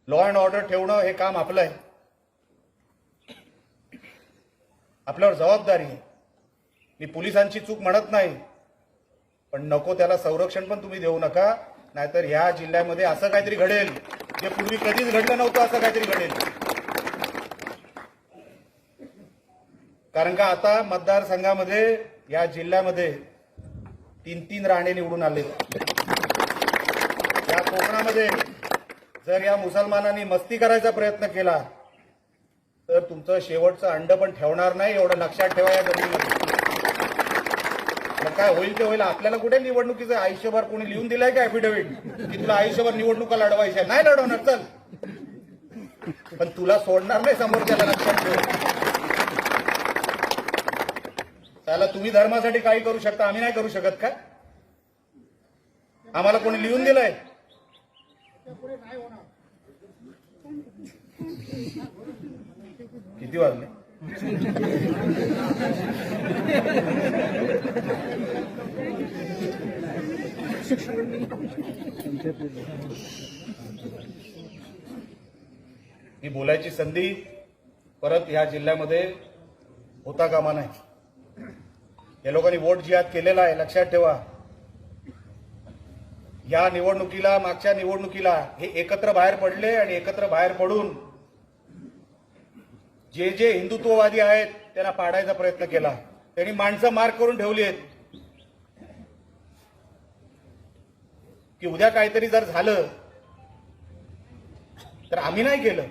Law and order ठेवणं हे काम आपलं आहे, आपल्यावर जबाबदारी आहे. मी पोलिसांची चूक म्हणत नाही, पण नको त्याला संरक्षण पण तुम्ही देऊ नका, नाहीतर ह्या जिल्ह्यामध्ये असं काहीतरी घडेल जे पूर्वी कधीच घडलं नव्हतं, असं काहीतरी घडेल. कारण का आता मतदारसंघामध्ये या जिल्ह्यामध्ये 3-3 राणे निवडून आले. या कोकणामध्ये जर या मुसलमानांनी मस्ती करायचा प्रयत्न केला तर तुमचं शेवटचं अंड पण ठेवणार नाही, एवढं लक्षात ठेवा या जमिनीमध्ये. मग काय होईल ते होईल. आपल्याला कुठे निवडणुकीचं आयुष्यभर कोणी लिहून दिलंय का ॲफिडेव्हिट की तुला आयुष्यभर निवडणुका लढवायच्या? नाही लढवणार, चल, पण तुला सोडणार नाही समोरच्याला, लक्षात ठेव. त्याला तुम्ही धर्मासाठी काही करू शकता, आम्ही नाही करू शकत का? आम्हाला कोणी लिहून दिलंय? किती वाजले? ही बोलायची संधी परत ह्या जिल्ह्यामध्ये होता कामा नाही. या लोकांनी वोट जिहाद केलेला आहे, लक्षात ठेवा. या निवडणुकीला, मागच्या निवडणुकीला हे एकत्र बाहेर पडले आणि एकत्र बाहेर पडून जे जे हिंदुत्ववादी आहेत त्यांना पाडायचा प्रयत्न केला. त्यांनी माणसं मार्क करून ठेवली आहेत की उद्या काहीतरी जर झालं तर आम्ही नाही केलं,